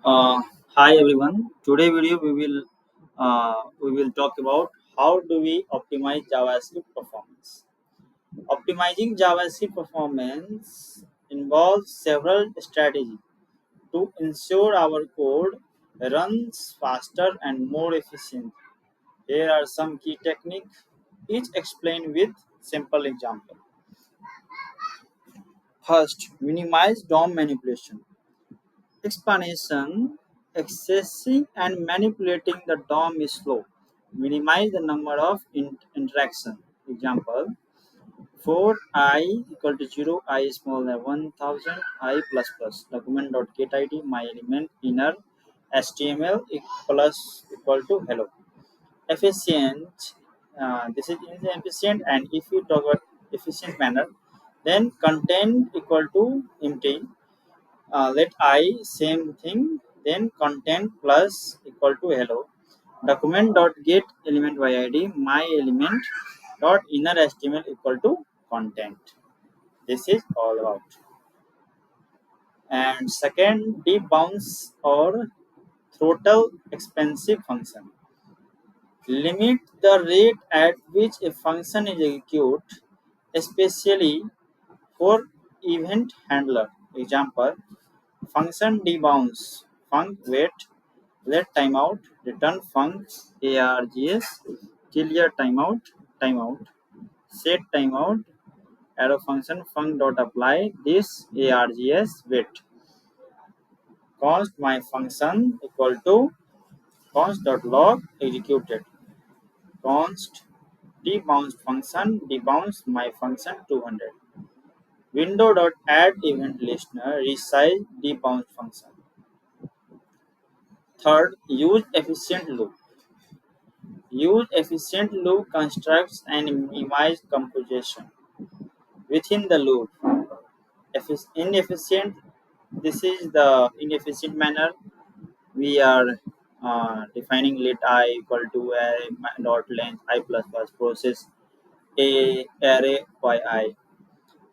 Uh, Hi everyone. Today video we will talk about how do we optimize JavaScript performance. Optimizing JavaScript performance involves several strategies to ensure our code runs faster and more efficient. Here are some key techniques, each explained with simple example. First, minimize DOM manipulation. Explanation: accessing and manipulating the DOM is slow. Minimize the number of interactions. Example: for I equal to 0, I smaller than 1000, I plus plus. Document.getID, my element inner HTML plus equal to hello. Efficient. This is efficient, and if you talk about efficient manner, then content equal to empty. Let I same thing, then content plus equal to hello. Document dot get element by id, my element dot inner html equal to content. This is all about. And second, deep bounce or throttle expensive function. Limit the rate at which a function is executed, especially for event handler. Example: function debounce, func wait, let timeout, return func args, clear timeout, set timeout, arrow function func dot apply this args wait. Const my function equal to const dot log executed. Const debounce function debounce my function 200. Window dot add event listener resize debounce function. Third, use efficient loop. Use efficient loop constructs and minimize computation within the loop. Inefficient. This is the inefficient manner. We are defining let I equal to array dot length I plus plus process a array by I.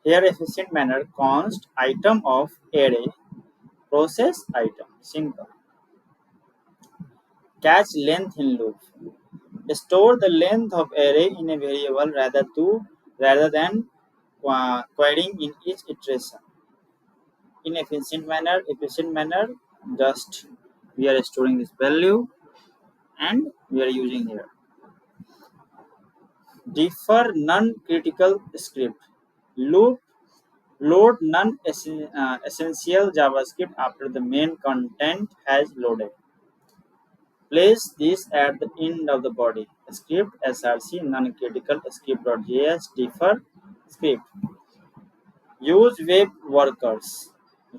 Here efficient manner const item of array process item. Simple. Catch length in loop. Store the length of array in a variable rather than querying in each iteration. In efficient manner, just we are storing this value and we are using here. Defer non-critical script. Load non-essential JavaScript after the main content has loaded. Place this at the end of the body. Script src non-critical script.js defer script. Use web workers.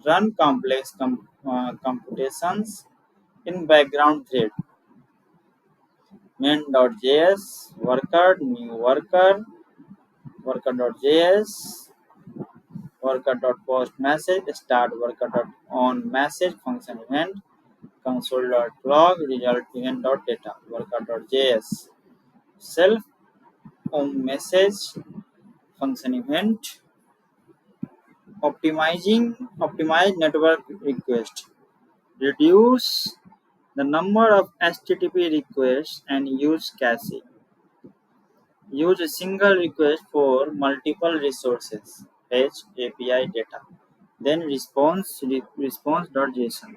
Run complex computations in background thread. Main.js worker new worker worker.js worker.post message start worker.on message function event console.log result event.data worker.js self on message function event. Optimize network request. Reduce the number of HTTP requests and use caching. Use a single request for multiple resources. Fetch API data. Then response.json.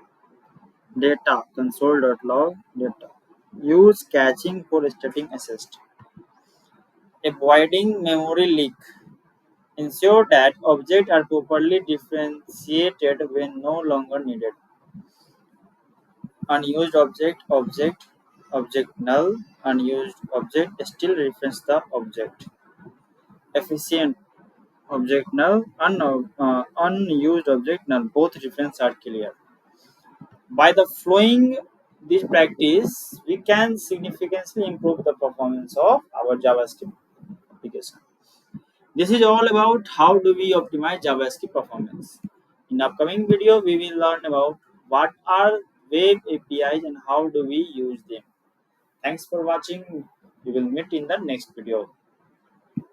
Data console.log data. Use caching for static assist. Avoiding memory leak. Ensure that objects are properly differentiated when no longer needed. Unused object null, unused object still reference the object. Efficient object null, unused object null, both reference are clear. By the following this practice, we can significantly improve the performance of our JavaScript application. This is all about how do we optimize JavaScript performance. In upcoming video, we will learn about what are web APIs and how do we use them. Thanks for watching. We will meet in the next video.